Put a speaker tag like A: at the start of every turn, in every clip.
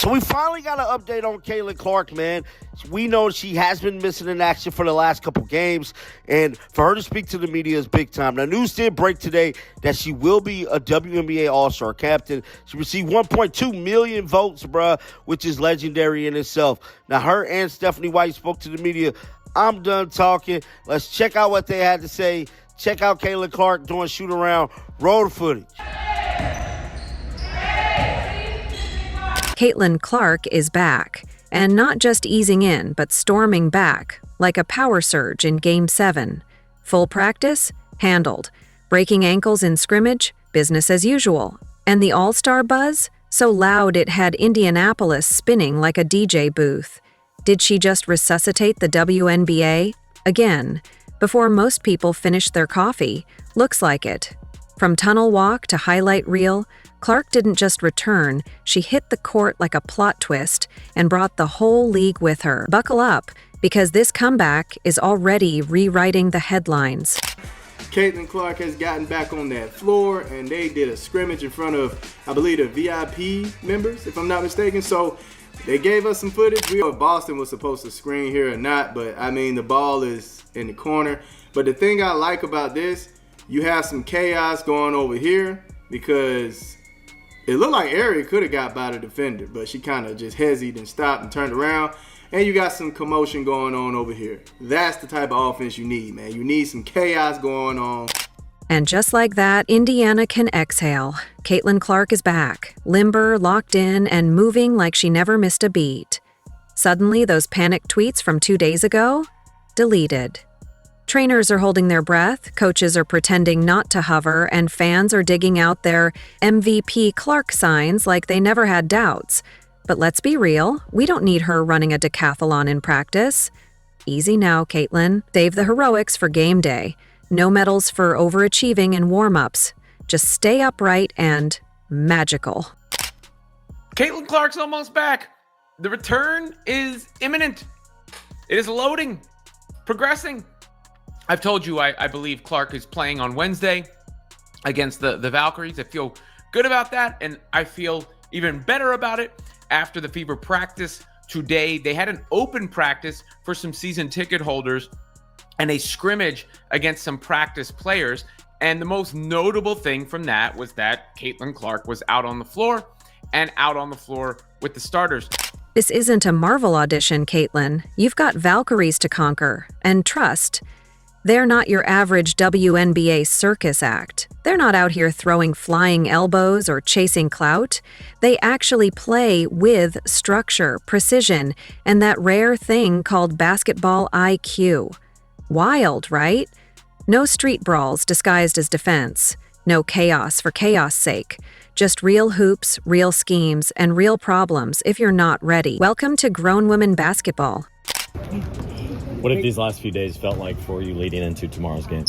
A: So we finally got an update on Caitlin Clark, man. We know she has been missing in action for the last couple games, and for her to speak to the media is big time. Now, news did break today that she will be a WNBA All-Star captain. She received 1.2 million votes, bruh, which is legendary in itself. Now, her and Stephanie White spoke to the media. I'm done talking. Let's check out what they had to say. Check out Caitlin Clark doing shoot-around. Roll the footage.
B: Caitlin Clark is back, and not just easing in, but storming back, like a power surge in Game 7. Full practice? Handled. Breaking ankles in scrimmage? Business as usual. And the All-Star buzz? So loud it had Indianapolis spinning like a DJ booth. Did she just resuscitate the WNBA? Again, before most people finished their coffee. Looks like it. From tunnel walk to highlight reel, Clark didn't just return, she hit the court like a plot twist and brought the whole league with her. Buckle up, because this comeback is already rewriting the headlines.
C: Caitlin Clark has gotten back on that floor, and they did a scrimmage in front of, I believe, the VIP members, if I'm not mistaken. So they gave us some footage. We know if Boston was supposed to screen here or not, but I mean, the ball is in the corner. But the thing I like about this, you have some chaos going over here because it looked like Ari could have got by the defender, but she kind of just hesitated and stopped and turned around. And you got some commotion going on over here. That's the type of offense you need, man. You need some chaos going on.
B: And just like that, Indiana can exhale. Caitlin Clark is back, limber, locked in, and moving like she never missed a beat. Suddenly, those panicked tweets from 2 days ago? Deleted. Trainers are holding their breath, coaches are pretending not to hover, and fans are digging out their MVP Clark signs like they never had doubts. But let's be real, we don't need her running a decathlon in practice. Easy now, Caitlin. Save the heroics for game day. No medals for overachieving in warm-ups. Just stay upright and magical.
D: Caitlin Clark's almost back. The return is imminent. It is loading, progressing. I've told you I believe Clark is playing on Wednesday against the Valkyries. I feel good about that, and I feel even better about it after the Fever practice today. They had an open practice for some season ticket holders and a scrimmage against some practice players. And the most notable thing from that was that Caitlin Clark was out on the floor and out on the floor with the starters.
B: This isn't a Marvel audition, Caitlin. You've got Valkyries to conquer. And trust, they're not your average WNBA circus act. They're not out here throwing flying elbows or chasing clout. They actually play with structure, precision, and that rare thing called basketball IQ. Wild, right? No street brawls disguised as defense. No chaos for chaos' sake. Just real hoops, real schemes, and real problems if you're not ready. Welcome to grown women basketball.
E: What have these last few days felt like for you leading into tomorrow's game?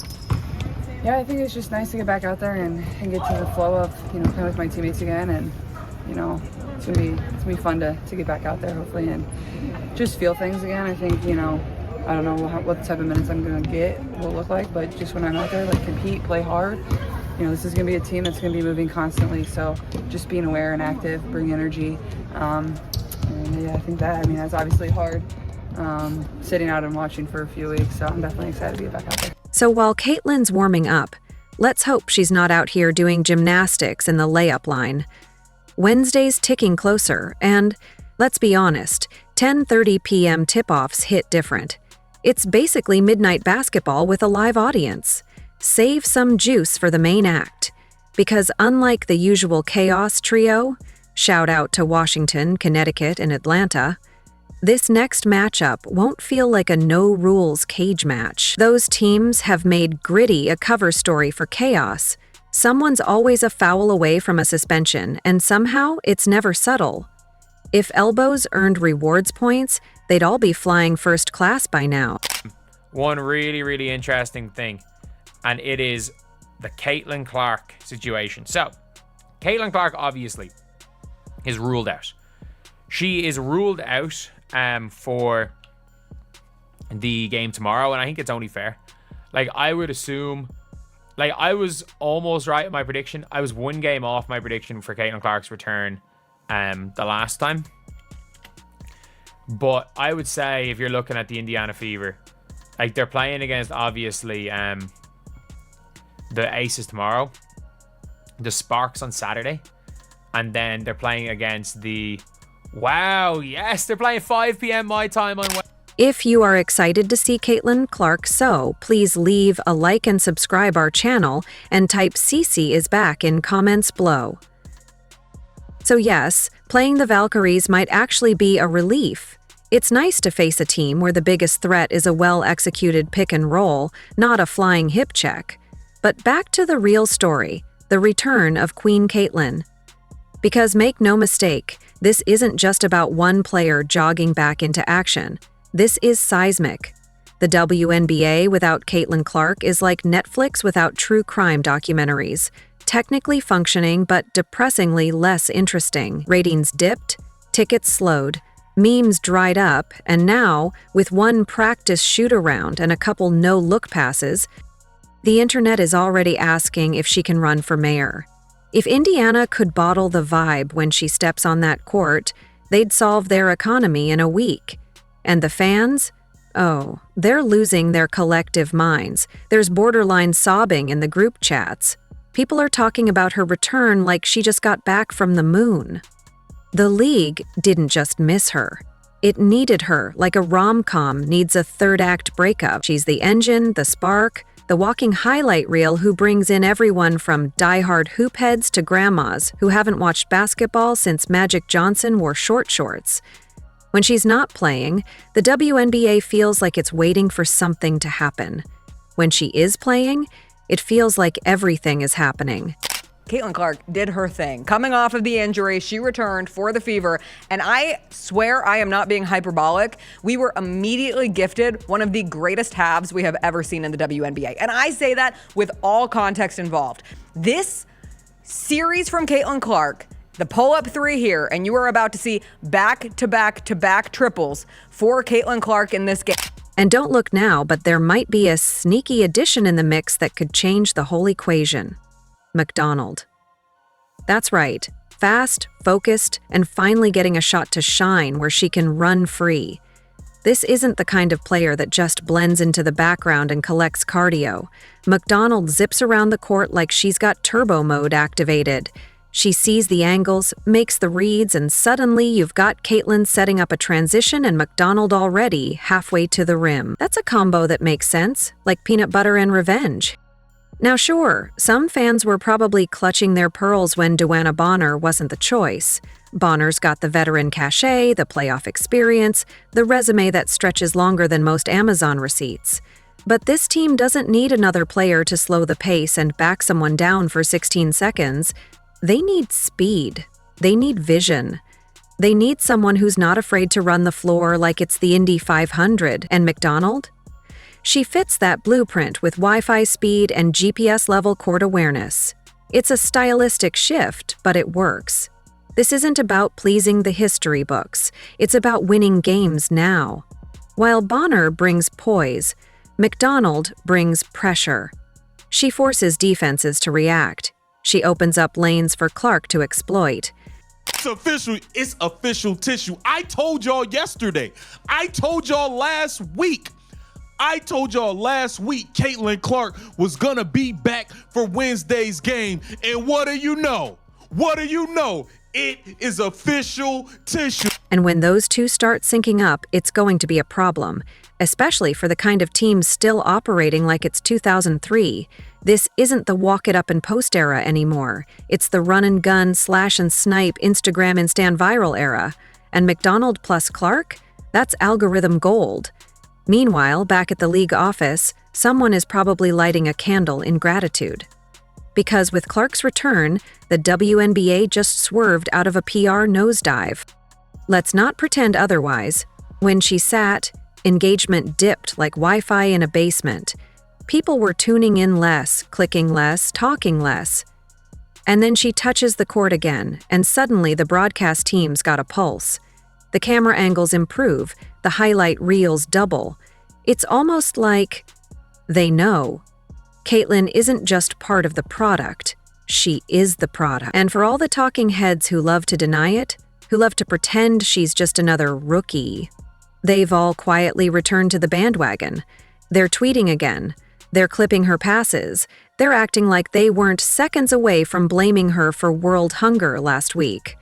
F: Yeah, I think it's just nice to get back out there and get to the flow of, playing with my teammates again. And, it's gonna be fun to get back out there, hopefully, and just feel things again. I think, I don't know what type of minutes I'm going to get, will look like, but just when I'm out there, compete, play hard. This is going to be a team that's going to be moving constantly, so just being aware and active, bring energy. And yeah, I think that's obviously hard. Sitting out and watching for a few weeks, so I'm definitely excited to be back out there.
B: So while Caitlin's warming up, let's hope she's not out here doing gymnastics in the layup line. Wednesday's ticking closer, and let's be honest, 10:30 p.m. tip-offs hit different. It's basically midnight basketball with a live audience. Save some juice for the main act, because unlike the usual chaos trio, shout out to Washington, Connecticut, and Atlanta, this next matchup won't feel like a no-rules cage match. Those teams have made gritty a cover story for chaos. Someone's always a foul away from a suspension, and somehow it's never subtle. If elbows earned rewards points, they'd all be flying first class by now.
G: One really, really interesting thing, and it is the Caitlin Clark situation. So, Caitlin Clark obviously is ruled out. She is ruled out for the game tomorrow, and I think it's only fair. I would assume, I was almost right in my prediction. I was one game off my prediction for Caitlin Clark's return the last time. But I would say if you're looking at the Indiana Fever, like they're playing against obviously the Aces tomorrow, the Sparks on Saturday, and then they're playing against the they're playing 5 p.m. my time on Wednesday.
B: If you are excited to see Caitlin Clark, please leave a like and subscribe our channel and type "Cece is back" in comments below. So yes, playing the Valkyries might actually be a relief. It's nice to face a team where the biggest threat is a well-executed pick and roll, not a flying hip check. But back to the real story, the return of Queen Caitlin. Because make no mistake, this isn't just about one player jogging back into action. This is seismic. The WNBA without Caitlin Clark is like Netflix without true crime documentaries. Technically functioning, but depressingly less interesting. Ratings dipped, tickets slowed, memes dried up, and now, with one practice shoot-around and a couple no-look passes, the internet is already asking if she can run for mayor. If Indiana could bottle the vibe when she steps on that court, they'd solve their economy in a week. And the fans? Oh, they're losing their collective minds. There's borderline sobbing in the group chats. People are talking about her return like she just got back from the moon. The league didn't just miss her. It needed her like a rom-com needs a third-act breakup. She's the engine, the spark, the walking highlight reel who brings in everyone from die-hard hoopheads to grandmas who haven't watched basketball since Magic Johnson wore short shorts. When she's not playing, the WNBA feels like it's waiting for something to happen. When she is playing, it feels like everything is happening.
H: Caitlin Clark did her thing. Coming off of the injury, she returned for the Fever, and I swear I am not being hyperbolic. We were immediately gifted one of the greatest halves we have ever seen in the WNBA, and I say that with all context involved. This series from Caitlin Clark, the pull-up three here, and you are about to see back-to-back-to-back triples for Caitlin Clark in this game.
B: And don't look now, but there might be a sneaky addition in the mix that could change the whole equation. McDonald. That's right, fast, focused, and finally getting a shot to shine where she can run free. This isn't the kind of player that just blends into the background and collects cardio. McDonald zips around the court like she's got turbo mode activated. She sees the angles, makes the reads, and suddenly you've got Caitlin setting up a transition and McDonald already halfway to the rim. That's a combo that makes sense, like peanut butter and revenge. Now sure, some fans were probably clutching their pearls when Duana Bonner wasn't the choice. Bonner's got the veteran cachet, the playoff experience, the resume that stretches longer than most Amazon receipts. But this team doesn't need another player to slow the pace and back someone down for 16 seconds. They need speed. They need vision. They need someone who's not afraid to run the floor like it's the Indy 500. And McDonald? She fits that blueprint with Wi-Fi speed and GPS-level court awareness. It's a stylistic shift, but it works. This isn't about pleasing the history books. It's about winning games now. While Bonner brings poise, McDonald brings pressure. She forces defenses to react. She opens up lanes for Clark to exploit.
I: It's official tissue. I told y'all yesterday. I told y'all last week Caitlin Clark was gonna be back for Wednesday's game. And what do you know? It is official tissue.
B: And when those two start syncing up, it's going to be a problem, especially for the kind of team still operating like it's 2003. This isn't the walk it up and post era anymore. It's the run and gun, slash and snipe, Instagram and stand viral era. And McDonald plus Clark? That's algorithm gold. Meanwhile, back at the league office, someone is probably lighting a candle in gratitude. Because with Clark's return, the WNBA just swerved out of a PR nosedive. Let's not pretend otherwise. When she sat, engagement dipped like Wi-Fi in a basement. People were tuning in less, clicking less, talking less. And then she touches the court again, and suddenly the broadcast team's got a pulse. The camera angles improve, the highlight reels double. It's almost like they know. Caitlin isn't just part of the product, she is the product. And for all the talking heads who love to deny it, who love to pretend she's just another rookie. They've all quietly returned to the bandwagon. They're tweeting again. They're clipping her passes. They're acting like they weren't seconds away from blaming her for world hunger last week.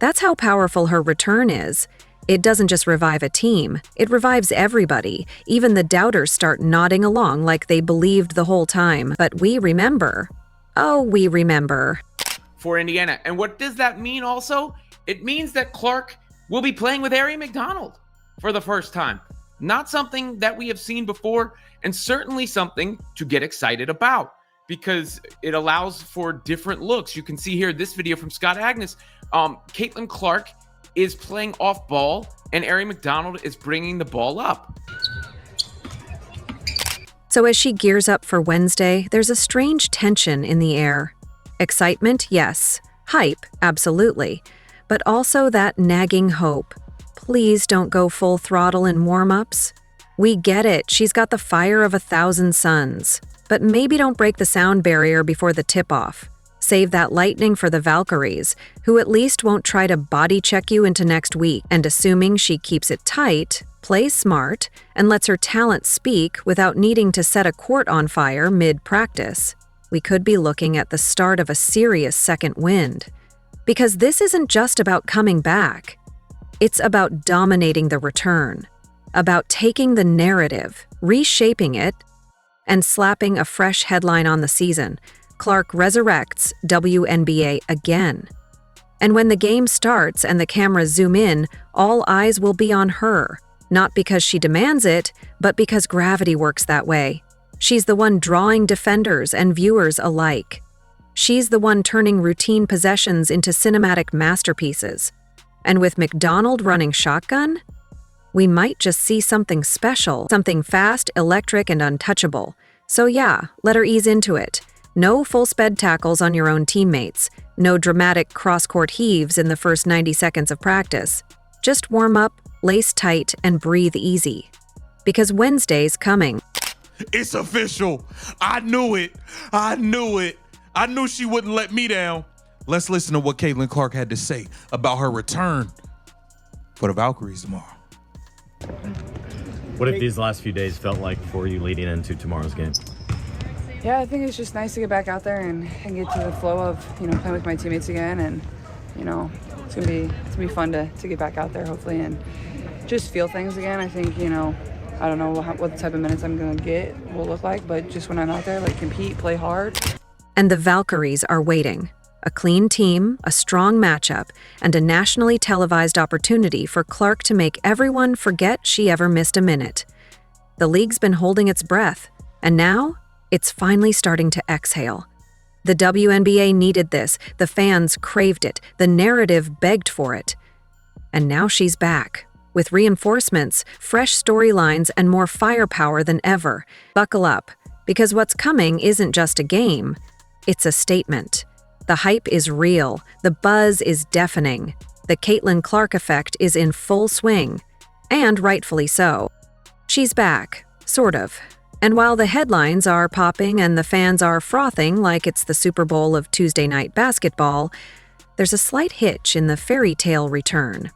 B: That's how powerful her return is. It doesn't just revive a team, it revives everybody. Even the doubters start nodding along like they believed the whole time. But we remember. Oh, we remember.
D: For Indiana. And what does that mean also? It means that Clark will be playing with Aari McDonald for the first time. Not something that we have seen before, and certainly something to get excited about because it allows for different looks. You can see here this video from Scott Agnes. Caitlin Clark is playing off ball, and Aari McDonald is bringing the ball up.
B: So as she gears up for Wednesday, there's a strange tension in the air. Excitement, yes. Hype, absolutely. But also that nagging hope. Please don't go full throttle in warm-ups. We get it, she's got the fire of 1,000 suns. But maybe don't break the sound barrier before the tip-off. Save that lightning for the Valkyries, who at least won't try to body check you into next week. And assuming she keeps it tight, plays smart, and lets her talent speak without needing to set a court on fire mid-practice, we could be looking at the start of a serious second wind. Because this isn't just about coming back. It's about dominating the return, about taking the narrative, reshaping it, and slapping a fresh headline on the season. Clark resurrects WNBA again. And when the game starts and the cameras zoom in, all eyes will be on her, not because she demands it, but because gravity works that way. She's the one drawing defenders and viewers alike. She's the one turning routine possessions into cinematic masterpieces. And with McDonald running shotgun, we might just see something special, something fast, electric, and untouchable. So yeah, let her ease into it. No full-sped tackles on your own teammates. No dramatic cross-court heaves in the first 90 seconds of practice. Just warm up, lace tight, and breathe easy. Because Wednesday's coming.
I: It's official. I knew it. I knew it. I knew she wouldn't let me down. Let's listen to what Caitlin Clark had to say about her return for the Valkyries tomorrow.
E: What have these last few days felt like for you leading into tomorrow's game?
F: Yeah, I think it's just nice to get back out there and get to the flow of, playing with my teammates again. And, it's gonna be fun to get back out there, hopefully, and just feel things again. I think, I don't know what type of minutes I'm gonna get will look like, but just when I'm out there, compete, play hard.
B: And the Valkyries are waiting. A clean team, a strong matchup, and a nationally televised opportunity for Clark to make everyone forget she ever missed a minute. The league's been holding its breath, and now it's finally starting to exhale. The WNBA needed this, the fans craved it, the narrative begged for it. And now she's back, with reinforcements, fresh storylines, and more firepower than ever. Buckle up, because what's coming isn't just a game, it's a statement. The hype is real, the buzz is deafening, the Caitlin Clark effect is in full swing, and rightfully so. She's back, sort of. And while the headlines are popping and the fans are frothing like it's the Super Bowl of Tuesday night basketball, there's a slight hitch in the fairy tale return.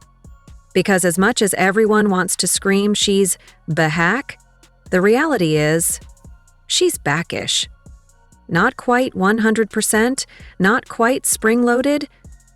B: Because as much as everyone wants to scream she's back, the reality is, she's backish. Not quite 100%, not quite spring-loaded,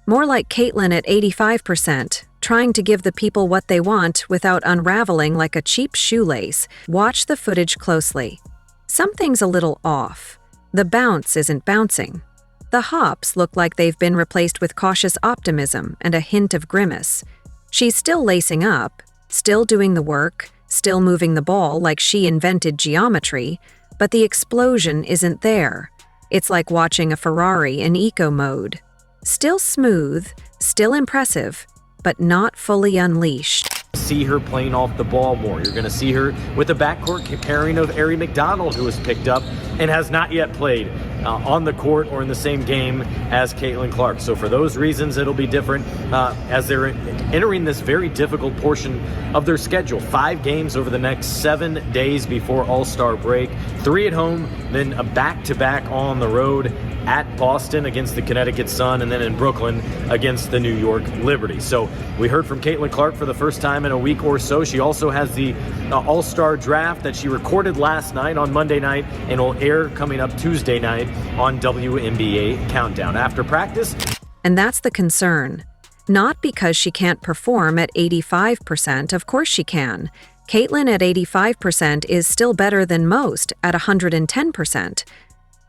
B: more like Caitlin at 85%, trying to give the people what they want without unraveling like a cheap shoelace. Watch the footage closely. Something's a little off. The bounce isn't bouncing. The hops look like they've been replaced with cautious optimism and a hint of grimace. She's still lacing up, still doing the work, still moving the ball like she invented geometry, but the explosion isn't there. It's like watching a Ferrari in eco mode. Still smooth, still impressive, but not fully unleashed.
E: See her playing off the ball more. You're going to see her with the backcourt pairing of Aari McDonald, who was picked up and has not yet played on the court or in the same game as Caitlin Clark. So for those reasons, it'll be different as they're entering this very difficult portion of their schedule. 5 games over the next 7 days before All-Star break. 3 at home, then a back-to-back on the road. at Boston against the Connecticut Sun, and then in Brooklyn against the New York Liberty. So we heard from Caitlin Clark for the first time in a week or so. She also has the All-Star Draft that she recorded last night on Monday night and will air coming up Tuesday night on WNBA Countdown. After practice.
B: And that's the concern. Not because she can't perform at 85%, of course she can. Caitlin at 85% is still better than most at 110%.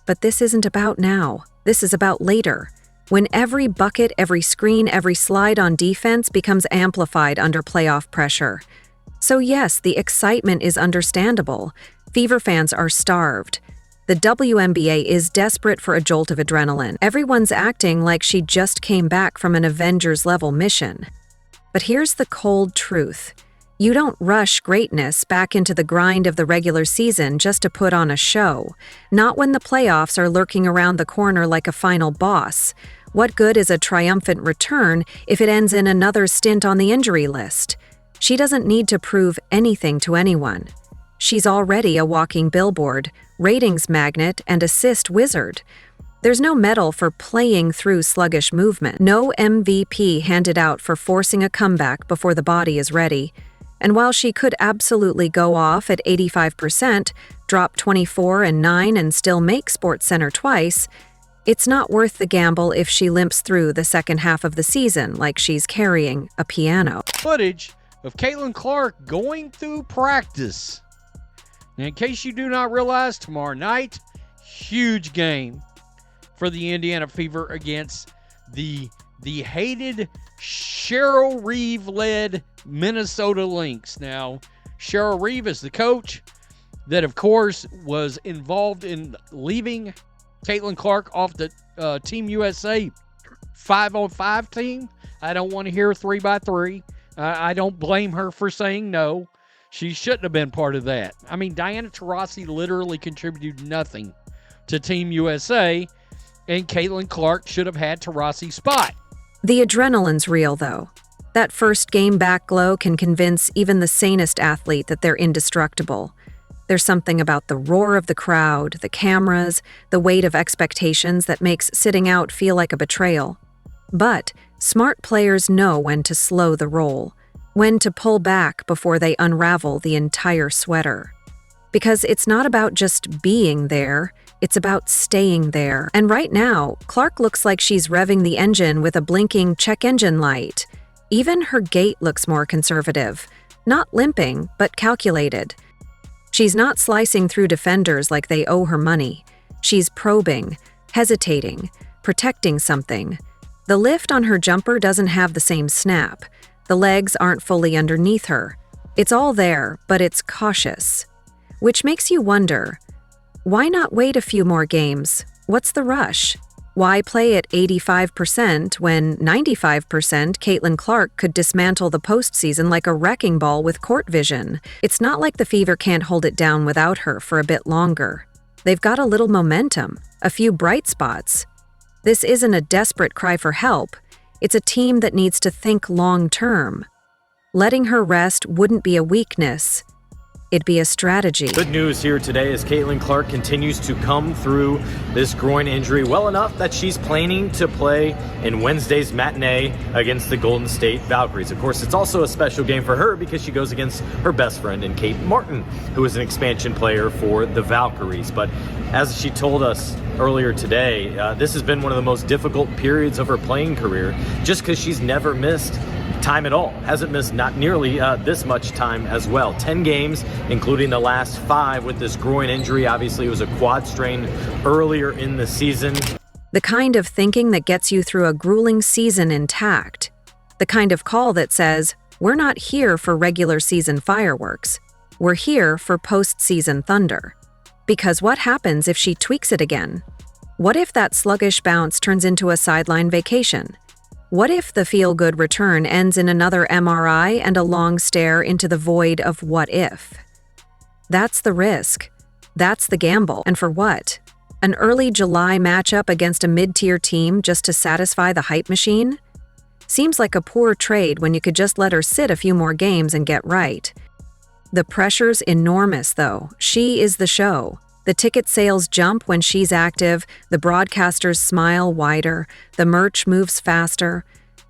B: But this isn't about now. This is about later. When every bucket, every screen, every slide on defense becomes amplified under playoff pressure. So yes, the excitement is understandable. Fever fans are starved. The WNBA is desperate for a jolt of adrenaline. Everyone's acting like she just came back from an Avengers-level mission. But here's the cold truth. You don't rush greatness back into the grind of the regular season just to put on a show. Not when the playoffs are lurking around the corner like a final boss. What good is a triumphant return if it ends in another stint on the injury list? She doesn't need to prove anything to anyone. She's already a walking billboard, ratings magnet, and assist wizard. There's no medal for playing through sluggish movement, no MVP handed out for forcing a comeback before the body is ready. And while she could absolutely go off at 85%, drop 24-9 and still make SportsCenter twice, it's not worth the gamble if she limps through the second half of the season like she's carrying a piano.
J: Footage of Caitlin Clark going through practice. Now, in case you do not realize, tomorrow night, huge game for the Indiana Fever against the hated Cheryl Reeve-led Minnesota Lynx. Now, Cheryl Reeve is the coach that, of course, was involved in leaving Caitlin Clark off the Team USA 5-on-5 team. I don't want to hear 3x3. I don't blame her for saying no. She shouldn't have been part of that. I mean, Diana Taurasi literally contributed nothing to Team USA, and Caitlin Clark should have had Taurasi's spot.
B: The adrenaline's real, though. That first game back glow can convince even the sanest athlete that they're indestructible. There's something about the roar of the crowd, the cameras, the weight of expectations that makes sitting out feel like a betrayal. But smart players know when to slow the roll, when to pull back before they unravel the entire sweater. Because it's not about just being there, it's about staying there. And right now, Clark looks like she's revving the engine with a blinking check engine light. Even her gait looks more conservative. Not limping, but calculated. She's not slicing through defenders like they owe her money. She's probing, hesitating, protecting something. The lift on her jumper doesn't have the same snap. The legs aren't fully underneath her. It's all there, but it's cautious. Which makes you wonder, why not wait a few more games? What's the rush? Why play at 85% when 95% Caitlin Clark could dismantle the postseason like a wrecking ball with court vision? It's not like the Fever can't hold it down without her for a bit longer. They've got a little momentum, a few bright spots. This isn't a desperate cry for help. It's a team that needs to think long-term. Letting her rest wouldn't be a weakness. It'd be a strategy.
E: Good news here today as Caitlin Clark continues to come through this groin injury well enough that she's planning to play in Wednesday's matinee against the Golden State Valkyries. Of course, it's also a special game for her because she goes against her best friend in Kate Martin, who is an expansion player for the Valkyries. But as she told us earlier today, this has been one of the most difficult periods of her playing career just because she's never missed time at all. Hasn't missed not nearly this much time as well. 10 games, including the last 5 with this groin injury. Obviously, it was a quad strain earlier in the season.
B: The kind of thinking that gets you through a grueling season intact. The kind of call that says, we're not here for regular season fireworks. We're here for postseason thunder. Because what happens if she tweaks it again? What if that sluggish bounce turns into a sideline vacation? What if the feel-good return ends in another MRI and a long stare into the void of what if? That's the risk. That's the gamble. And for what? An early July matchup against a mid-tier team just to satisfy the hype machine? Seems like a poor trade when you could just let her sit a few more games and get right. The pressure's enormous, though. She is the show. The ticket sales jump when she's active, the broadcasters smile wider, the merch moves faster.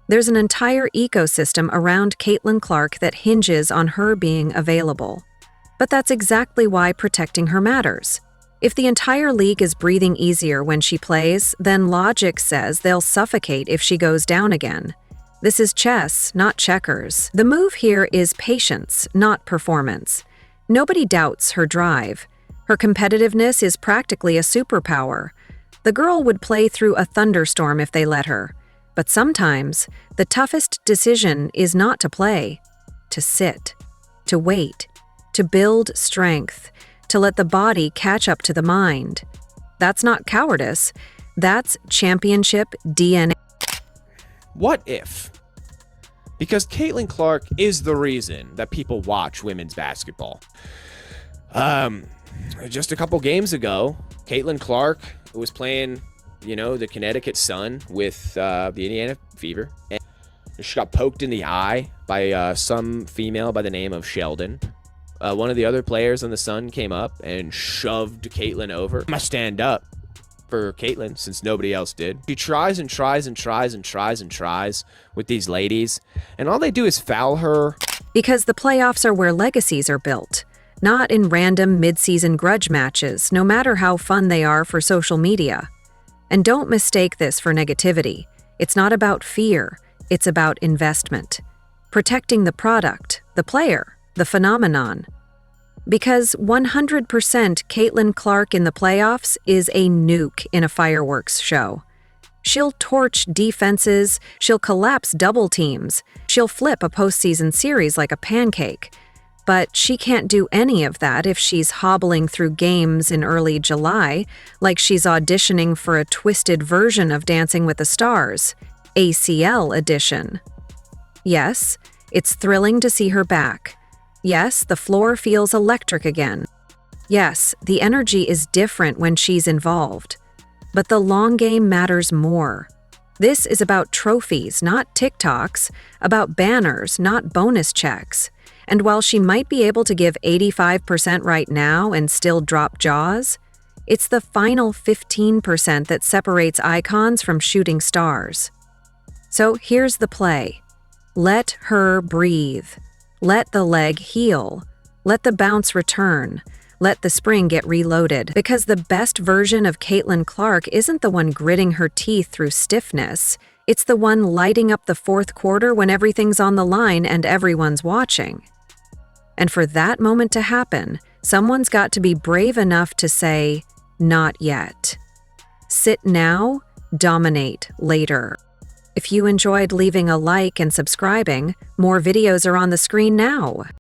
B: There's an entire ecosystem around Caitlin Clark that hinges on her being available. But that's exactly why protecting her matters. If the entire league is breathing easier when she plays, then logic says they'll suffocate if she goes down again. This is chess, not checkers. The move here is patience, not performance. Nobody doubts her drive. Her competitiveness is practically a superpower. The girl would play through a thunderstorm if they let her. But sometimes, the toughest decision is not to play, to sit, to wait, to build strength, to let the body catch up to the mind. That's not cowardice. That's championship DNA.
K: What if? Because Caitlin Clark is the reason that people watch women's basketball. Just a couple games ago, Caitlin Clark was playing, the Connecticut Sun with the Indiana Fever. And she got poked in the eye by some female by the name of Sheldon. One of the other players on the Sun came up and shoved Caitlin over. I stand up for Caitlin since nobody else did. She tries and tries and tries and tries and tries with these ladies, and all they do is foul her.
B: Because the playoffs are where legacies are built, not in random mid-season grudge matches, no matter how fun they are for social media. And don't mistake this for negativity. It's not about fear, it's about investment. Protecting the product, the player, the phenomenon. Because 100% Caitlin Clark in the playoffs is a nuke in a fireworks show. She'll torch defenses, she'll collapse double teams, she'll flip a postseason series like a pancake. But she can't do any of that if she's hobbling through games in early July, like she's auditioning for a twisted version of Dancing with the Stars, ACL edition. Yes, it's thrilling to see her back. Yes, the floor feels electric again. Yes, the energy is different when she's involved. But the long game matters more. This is about trophies, not TikToks, about banners, not bonus checks. And while she might be able to give 85% right now and still drop jaws, it's the final 15% that separates icons from shooting stars. So here's the play. Let her breathe. Let the leg heal. Let the bounce return. Let the spring get reloaded. Because the best version of Caitlin Clark isn't the one gritting her teeth through stiffness. It's the one lighting up the fourth quarter when everything's on the line and everyone's watching. And for that moment to happen, someone's got to be brave enough to say, not yet. Sit now, dominate later. If you enjoyed leaving a like and subscribing, more videos are on the screen now.